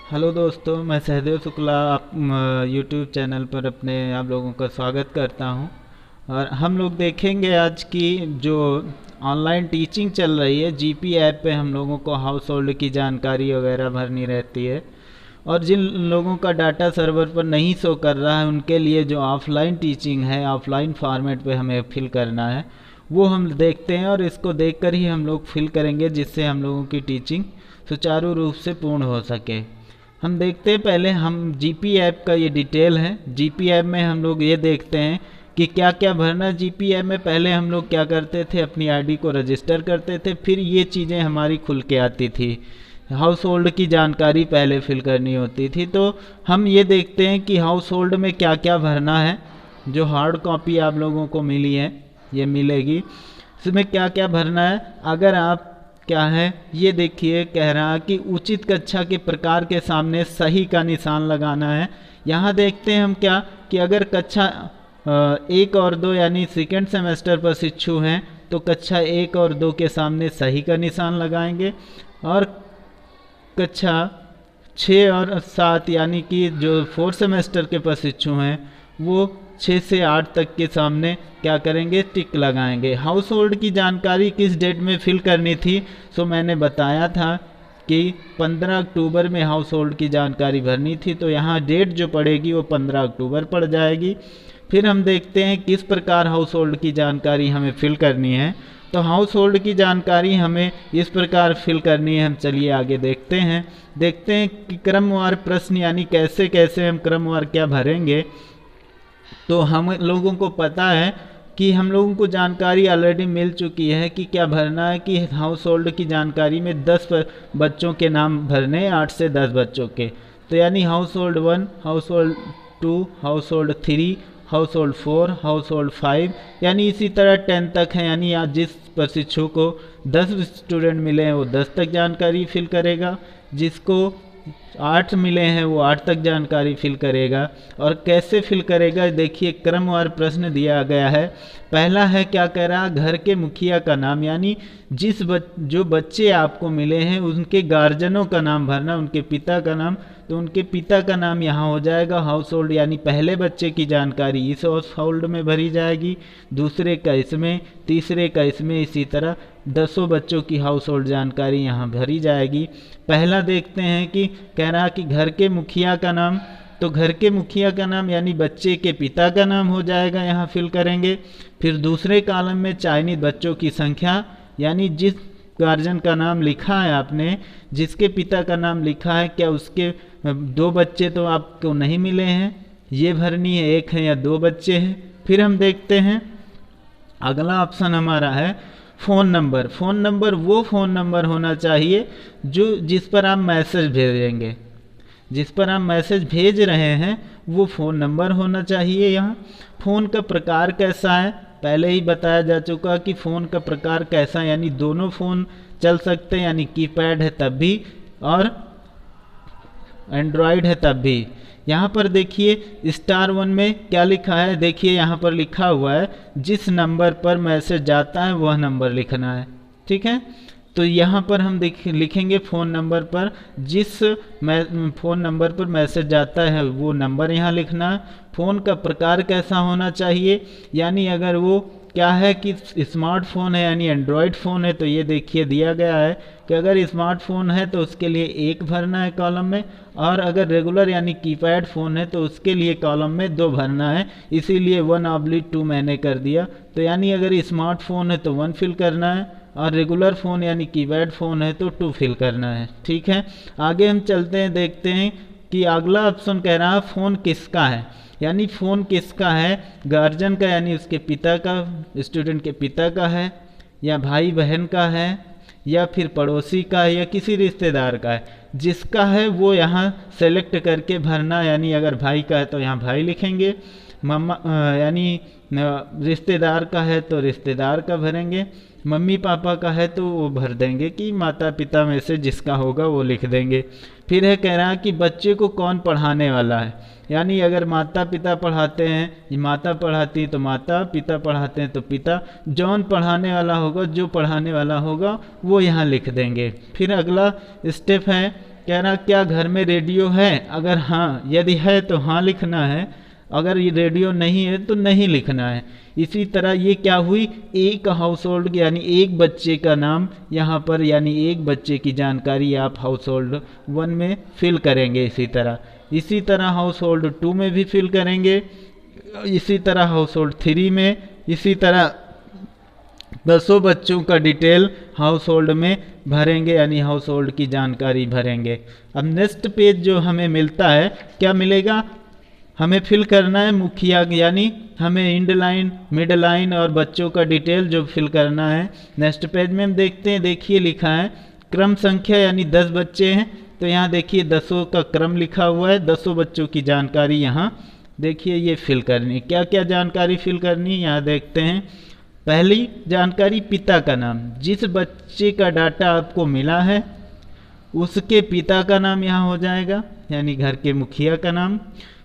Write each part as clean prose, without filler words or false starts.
Hello दोस्तों, मैं सहदेव शुक्ला आप यूट्यूब चैनल पर अपने आप लोगों का स्वागत करता हूं। और हम लोग देखेंगे आज की जो ऑनलाइन टीचिंग चल रही है। जीपी ऐप पे हम लोगों को हाउस होल्ड की जानकारी वगैरह भरनी रहती है। और जिन लोगों का डाटा सर्वर पर नहीं शो कर रहा है उनके लिए जो ऑफलाइन टीचिंग है, ऑफलाइन फॉर्मेट पे हमें फिल करना है, वो हम देखते हैं। और इसको देखकर ही हम लोग फिल करेंगे जिससे हम लोगों की टीचिंग सुचारू रूप से पूर्ण हो सके। हम देखते हैं, पहले हम जीपी ऐप का ये डिटेल है। जीपी ऐप में हम लोग ये देखते हैं कि क्या क्या भरना। जीपी ऐप में पहले हम लोग क्या करते थे, अपनी आईडी को रजिस्टर करते थे, फिर ये चीज़ें हमारी खुल के आती थी। हाउस होल्ड की जानकारी पहले फिल करनी होती थी। तो हम ये देखते हैं कि हाउस होल्ड में क्या क्या भरना है। जो हार्ड कॉपी आप लोगों को मिली है, ये मिलेगी, इसमें क्या क्या भरना है। अगर आप क्या है ये देखिए, कह रहा कि उचित कक्षा के प्रकार के सामने सही का निशान लगाना है। यहाँ देखते हैं हम क्या कि अगर कक्षा 1 और 2 यानी सेकेंड सेमेस्टर पर शिक्षु हैं तो कक्षा 1 और 2 के सामने सही का निशान लगाएंगे। और कक्षा 6 और 7 यानी कि जो 4 सेमेस्टर के प्रशिक्षु हैं वो 6 से 8 तक के सामने क्या करेंगे, टिक लगाएंगे। हाउस होल्ड की जानकारी किस डेट में फिल करनी थी, सो मैंने बताया था कि 15 अक्टूबर में हाउस होल्ड की जानकारी भरनी थी। तो यहाँ डेट जो पड़ेगी वो 15 अक्टूबर पड़ जाएगी। फिर हम देखते हैं किस प्रकार हाउस होल्ड की जानकारी हमें फिल करनी है। तो हाउस होल्ड की जानकारी हमें इस प्रकार फिल करनी है। हम चलिए आगे देखते हैं कि क्रमवार प्रश्न यानी कैसे कैसे हम क्रमवार क्या भरेंगे। तो हम लोगों को पता है कि हम लोगों को जानकारी ऑलरेडी मिल चुकी है कि क्या भरना है, कि हाउस होल्ड की जानकारी में 10 बच्चों के नाम भरने, 8 से 10 बच्चों के। तो यानी house hold 1, house hold 2, house hold 3, house hold 4, house hold 5, यानी इसी तरह 10 तक है। यानी आज जिस प्रशिक्षु को 10 स्टूडेंट मिले हैं वो 10 तक जानकारी फिल करेगा, जिसको 8 मिले हैं वो 8 तक जानकारी फिल करेगा। और कैसे फिल करेगा, देखिए क्रमवार प्रश्न दिया गया है। पहला है, क्या कह रहा, घर के मुखिया का नाम, यानी जो बच्चे आपको मिले हैं उनके गार्जियनों का नाम भरना, उनके पिता का नाम। तो उनके पिता का नाम यहाँ हो जाएगा हाउस होल्ड, यानी पहले बच्चे की जानकारी इस हाउस होल्ड में भरी जाएगी, दूसरे का इसमें, तीसरे का इसमें, इसी तरह 10 बच्चों की हाउस होल्ड जानकारी यहाँ भरी जाएगी। पहला देखते हैं कि कह रहा कि घर के मुखिया का नाम। तो घर के मुखिया का नाम यानी बच्चे के पिता का नाम हो जाएगा, यहाँ फिल करेंगे। फिर दूसरे कॉलम में चयनित बच्चों की संख्या, यानी जिस गार्जियन का नाम लिखा है आपने, जिसके पिता का नाम लिखा है, क्या उसके 2 बच्चे तो आपको नहीं मिले हैं, ये भरनी है, 1 है या 2 बच्चे हैं। फिर हम देखते हैं अगला ऑप्शन हमारा है फ़ोन नंबर। फ़ोन नंबर वो फ़ोन नंबर होना चाहिए जिस पर आप मैसेज भेजेंगे, जिस पर आप मैसेज भेज रहे हैं वो फ़ोन नंबर होना चाहिए। यहाँ फ़ोन का प्रकार कैसा है, पहले ही बताया जा चुका कि फ़ोन का प्रकार कैसा है, यानी दोनों फ़ोन चल सकते हैं, यानी कीपैड है तब भी और एंड्रॉयड है तब भी। यहाँ पर देखिए स्टार 1 में क्या लिखा है, देखिए यहाँ पर लिखा हुआ है जिस नंबर पर मैसेज जाता है वह नंबर लिखना है। ठीक है, तो यहाँ पर हम लिखेंगे फ़ोन नंबर पर, जिस फ़ोन नंबर पर मैसेज जाता है वो नंबर यहाँ लिखना है। फ़ोन का प्रकार कैसा होना चाहिए, यानी अगर वो क्या है कि स्मार्टफोन है यानी एंड्रॉयड फ़ोन है, तो ये देखिए दिया गया है कि अगर स्मार्टफोन है तो उसके लिए 1 भरना है कॉलम में, और अगर रेगुलर यानी कीपैड फ़ोन है तो उसके लिए कॉलम में 2 भरना है, इसीलिए 1/2 मैंने कर दिया। तो यानी अगर स्मार्टफोन है तो 1 फिल करना है, और रेगुलर फ़ोन यानी कीपैड फ़ोन है तो 2 फिल करना है। ठीक है, आगे हम चलते हैं, देखते हैं कि अगला ऑप्शन कह रहा है फ़ोन किसका है, यानी फ़ोन किसका है, गार्जियन का यानी उसके पिता का, स्टूडेंट के पिता का है, या भाई बहन का है, या फिर पड़ोसी का है, या किसी रिश्तेदार का है। जिसका है वो यहाँ सेलेक्ट करके भरना, यानी अगर भाई का है तो यहाँ भाई लिखेंगे, यानी रिश्तेदार का है तो रिश्तेदार का भरेंगे, मम्मी पापा का है तो वो भर देंगे कि माता पिता में से जिसका होगा वो लिख देंगे। फिर है कह रहा है कि बच्चे को कौन पढ़ाने वाला है, यानी अगर माता पिता पढ़ाते हैं, माता पढ़ाती तो माता, पिता पढ़ाते हैं तो पिता, जौन पढ़ाने वाला होगा, जो पढ़ाने वाला होगा वो यहाँ लिख देंगे। फिर अगला स्टेप है कह रहा क्या घर में रेडियो है, अगर हाँ, यदि है तो हाँ लिखना है, अगर ये रेडियो नहीं है तो नहीं लिखना है। इसी तरह ये क्या हुई, एक हाउस होल्ड यानी एक बच्चे का नाम यहाँ पर, यानी एक बच्चे की जानकारी आप हाउस होल्ड 1 में फिल करेंगे। इसी तरह हाउस होल्ड 2 में भी फिल करेंगे, इसी तरह हाउस होल्ड 3 में, इसी तरह 10 बच्चों का डिटेल हाउस होल्ड में भरेंगे, यानी हाउस होल्ड की जानकारी भरेंगे। अब नेक्स्ट पेज जो हमें मिलता है, क्या मिलेगा, हमें फिल करना है मुखिया, यानी हमें इंड लाइन, मिड लाइन और बच्चों का डिटेल जो फिल करना है। नेक्स्ट पेज में हम देखते हैं, देखिए लिखा है क्रम संख्या, यानी 10 बच्चे हैं तो यहाँ देखिए 10 का क्रम लिखा हुआ है, 10 बच्चों की जानकारी यहाँ देखिए ये फिल करनी। क्या क्या जानकारी फिल करनी है यहाँ देखते हैं। पहली जानकारी पिता का नाम, जिस बच्चे का डाटा आपको मिला है उसके पिता का नाम यहाँ हो जाएगा, यानी घर के मुखिया का नाम।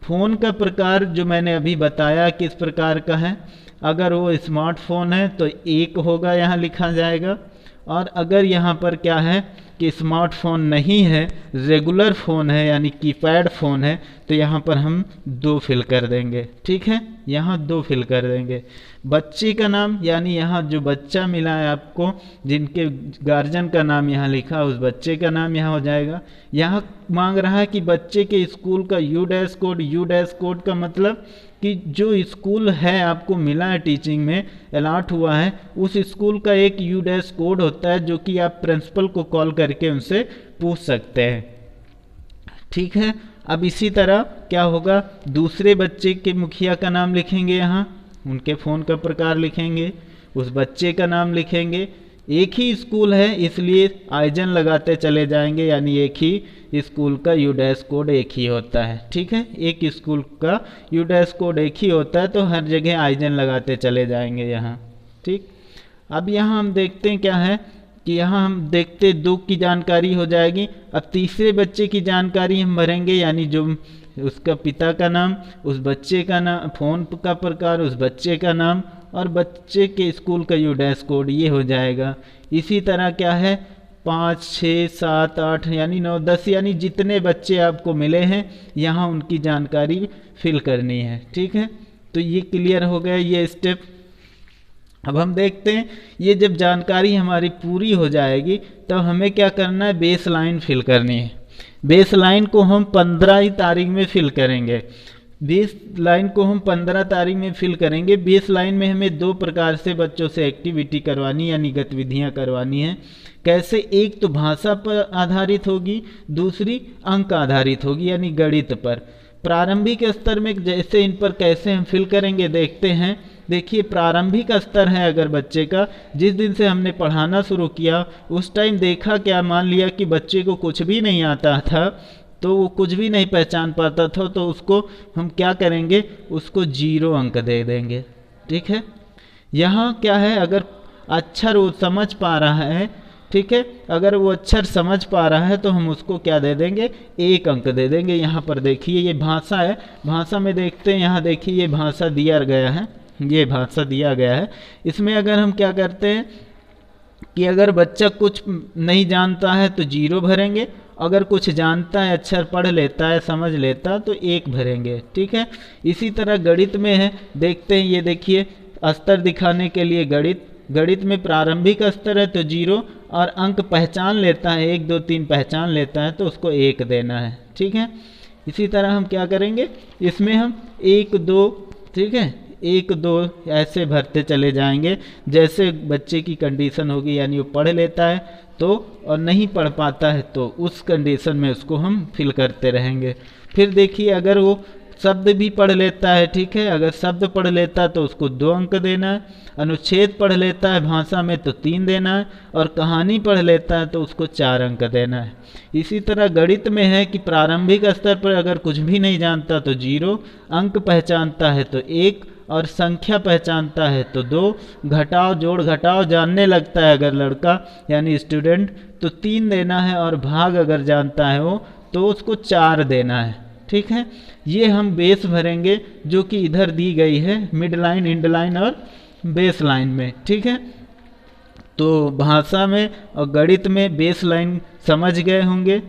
फ़ोन का प्रकार जो मैंने अभी बताया किस प्रकार का है, अगर वो स्मार्टफोन है तो 1 होगा, यहाँ लिखा जाएगा। और अगर यहाँ पर क्या है कि स्मार्टफोन नहीं है, रेगुलर फ़ोन है यानी कीपैड फ़ोन है, तो यहाँ पर हम 2 फिल कर देंगे। ठीक है, यहाँ 2 फिल कर देंगे। बच्चे का नाम, यानी यहाँ जो बच्चा मिला है आपको, जिनके गार्जियन का नाम यहाँ लिखा, उस बच्चे का नाम यहाँ हो जाएगा। यहाँ मांग रहा है कि बच्चे के स्कूल का यू डैश कोड का मतलब कि जो स्कूल है आपको मिला है, टीचिंग में अलॉट हुआ है, उस स्कूल का एक यू डैश कोड होता है जो कि आप प्रिंसिपल को कॉल करके उनसे पूछ सकते हैं। ठीक है, अब इसी तरह क्या होगा, दूसरे बच्चे के मुखिया का नाम लिखेंगे, यहाँ उनके फ़ोन का प्रकार लिखेंगे, उस बच्चे का नाम लिखेंगे। एक ही स्कूल है इसलिए आइजन लगाते चले जाएंगे, यानी एक ही स्कूल का यू डैश कोड एक ही होता है। ठीक है, एक स्कूल का यू डैश कोड एक ही होता है तो हर जगह आइजन लगाते चले जाएंगे यहाँ। ठीक, अब यहाँ हम देखते हैं क्या है कि यहाँ हम देखते 2 की जानकारी हो जाएगी। अब तीसरे बच्चे की जानकारी हम भरेंगे, यानी जो उसका पिता का नाम, उस बच्चे का नाम, फ़ोन का प्रकार, उस बच्चे का नाम और बच्चे के स्कूल का यू डैश कोड, ये हो जाएगा। इसी तरह क्या है 5, 6, 7, 8 यानी 9, 10 यानी जितने बच्चे आपको मिले हैं यहाँ उनकी जानकारी फिल करनी है। ठीक है, तो ये क्लियर हो गया ये स्टेप। अब हम देखते हैं ये जब जानकारी हमारी पूरी हो जाएगी तब तो हमें क्या करना है, बेस लाइन फिल करनी है। बेस लाइन को हम 15 तारीख में फिल करेंगे। बेस लाइन को हम 15 तारीख में फिल करेंगे। बेस लाइन में हमें 2 प्रकार से बच्चों से एक्टिविटी करवानी यानी गतिविधियां करवानी है। कैसे, एक तो भाषा पर आधारित होगी, दूसरी अंक आधारित होगी यानी गणित पर। प्रारंभिक स्तर में जैसे इन पर कैसे हम फिल करेंगे देखते हैं। देखिए प्रारंभिक स्तर है अगर बच्चे का, जिस दिन से हमने पढ़ाना शुरू किया उस टाइम देखा क्या, मान लिया कि बच्चे को कुछ भी नहीं आता था तो वो कुछ भी नहीं पहचान पाता था, तो उसको हम क्या करेंगे, उसको 0 अंक दे देंगे। ठीक है, यहाँ क्या है, अगर अक्षर वो समझ पा रहा है, ठीक है, अगर वो अक्षर समझ पा रहा है तो हम उसको क्या दे देंगे, 1 अंक दे देंगे। यहाँ पर देखिए ये भाषा है, भाषा में देखते हैं, यहाँ देखिए ये भाषा दिया गया है, ये भाषा दिया गया है। इसमें अगर हम क्या करते हैं कि अगर बच्चा कुछ नहीं जानता है तो 0 भरेंगे, अगर कुछ जानता है, अक्षर पढ़ लेता है, समझ लेता है तो 1 भरेंगे। ठीक है, इसी तरह गणित में है, देखते हैं, ये देखिए स्तर दिखाने के लिए गणित में प्रारंभिक स्तर है तो 0 और अंक पहचान लेता है, 1, 2, 3 पहचान लेता है तो उसको 1 देना है। ठीक है, इसी तरह हम क्या करेंगे, इसमें हम 1, 2, ठीक है, 1, 2 ऐसे भरते चले जाएंगे जैसे बच्चे की कंडीशन होगी, यानी वो पढ़ लेता है तो और नहीं पढ़ पाता है तो उस कंडीशन में उसको हम फिल करते रहेंगे। फिर देखिए अगर वो शब्द भी पढ़ लेता है, ठीक है, अगर शब्द पढ़ लेता है तो उसको 2 अंक देना है, अनुच्छेद पढ़ लेता है भाषा में तो 3 देना है और कहानी पढ़ लेता है तो उसको 4 अंक देना है। इसी तरह गणित में है कि प्रारंभिक स्तर पर अगर कुछ भी नहीं जानता तो 0, अंक पहचानता है तो 1 और संख्या पहचानता है तो 2, घटाव जोड़ घटाव जानने लगता है अगर लड़का यानी स्टूडेंट तो 3 देना है और भाग अगर जानता है वो तो उसको 4 देना है। ठीक है, ये हम बेस भरेंगे जो कि इधर दी गई है मिड लाइन, इंड लाइन और बेस लाइन में। ठीक है, तो भाषा में और गणित में बेस लाइन समझ गए होंगे।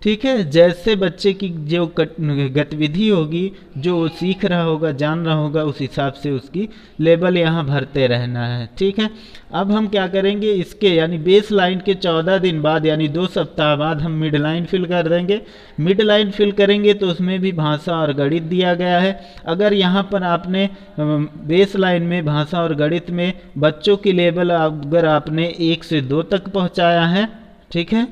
ठीक है। जैसे बच्चे की जो गतिविधि होगी, जो वो सीख रहा होगा, जान रहा होगा, उस हिसाब से उसकी लेवल यहाँ भरते रहना है। ठीक है। अब हम क्या करेंगे, इसके यानी बेस लाइन के 14 दिन बाद यानी 2 सप्ताह बाद हम मिड लाइन फिल कर देंगे। मिड लाइन फिल करेंगे तो उसमें भी भाषा और गणित दिया गया है। अगर यहाँ पर आपने बेस लाइन में भाषा और गणित में बच्चों की लेवल अगर आपने 1 से 2 तक पहुँचाया है, ठीक है,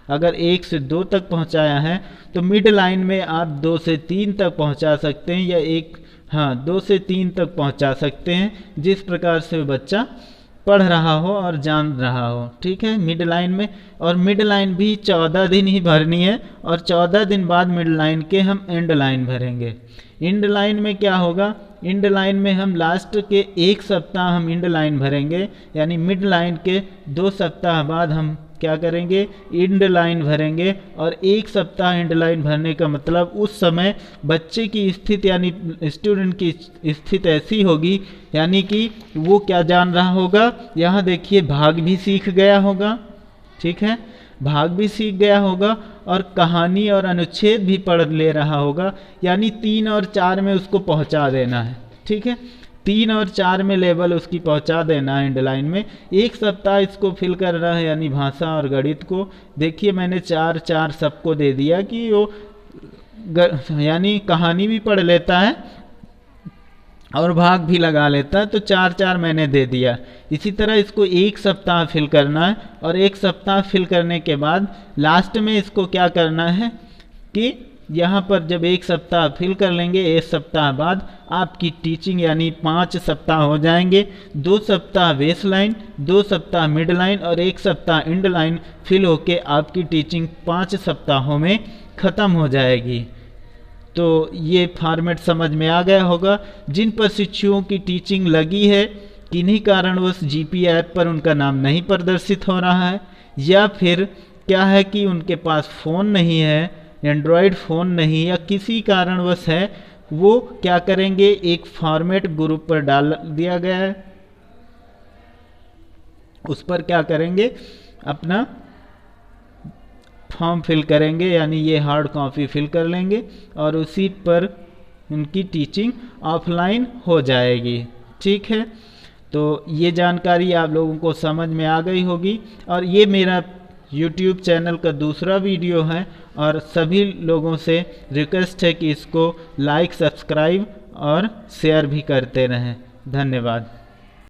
अगर 1 से 2 तक पहुंचाया है तो मिड लाइन में आप 2 से 3 तक पहुंचा सकते हैं, या 2 से 3 तक पहुंचा सकते हैं, जिस प्रकार से बच्चा पढ़ रहा हो और जान रहा हो। ठीक है, मिड लाइन में। और मिड लाइन भी 14 दिन ही भरनी है, और 14 दिन बाद मिड लाइन के हम एंड लाइन भरेंगे। एंड लाइन में क्या होगा, एंड लाइन में हम लास्ट के 1 सप्ताह हम एंड लाइन भरेंगे, यानी मिड लाइन के 2 सप्ताह बाद हम क्या करेंगे, एंड लाइन भरेंगे। और 1 सप्ताह एंड लाइन भरने का मतलब उस समय बच्चे की स्थिति यानी स्टूडेंट की स्थिति ऐसी होगी, यानी कि वो क्या जान रहा होगा, यहाँ देखिए भाग भी सीख गया होगा। ठीक है, भाग भी सीख गया होगा और कहानी और अनुच्छेद भी पढ़ ले रहा होगा, यानी 3 और 4 में उसको पहुंचा देना है। ठीक है, 3 और 4 में लेवल उसकी पहुंचा देना है एंड लाइन में। 1 सप्ताह इसको फिल करना है, यानी भाषा और गणित को। देखिए मैंने 4-4 सबको दे दिया कि वो यानी कहानी भी पढ़ लेता है और भाग भी लगा लेता है, तो 4-4 मैंने दे दिया। इसी तरह इसको 1 सप्ताह फिल करना है, और 1 सप्ताह फिल करने के बाद लास्ट में इसको क्या करना है कि यहाँ पर जब 1 सप्ताह फिल कर लेंगे, 1 सप्ताह बाद आपकी टीचिंग यानी 5 सप्ताह हो जाएंगे। 2 सप्ताह बेस लाइन, 2 सप्ताह मिड लाइन और 1 सप्ताह एंड लाइन फिल होके आपकी टीचिंग 5 सप्ताहों में ख़त्म हो जाएगी। तो ये फॉर्मेट समझ में आ गया होगा। जिन प्रशिक्षुओं की टीचिंग लगी है, किन्हीं कारणवश जीपी ऐप पर उनका नाम नहीं प्रदर्शित हो रहा है, या फिर क्या है कि उनके पास फ़ोन नहीं है, एंड्रॉयड फ़ोन नहीं, या किसी कारणवश है, वो क्या करेंगे, एक फॉर्मेट ग्रुप पर डाल दिया गया है, उस पर क्या करेंगे, अपना फॉर्म फिल करेंगे, यानी ये हार्ड कॉपी फिल कर लेंगे और उसी पर उनकी टीचिंग ऑफलाइन हो जाएगी। ठीक है, तो ये जानकारी आप लोगों को समझ में आ गई होगी। और ये मेरा YouTube चैनल का दूसरा वीडियो है, और सभी लोगों से रिक्वेस्ट है कि इसको लाइक, सब्सक्राइब और शेयर भी करते रहें। धन्यवाद।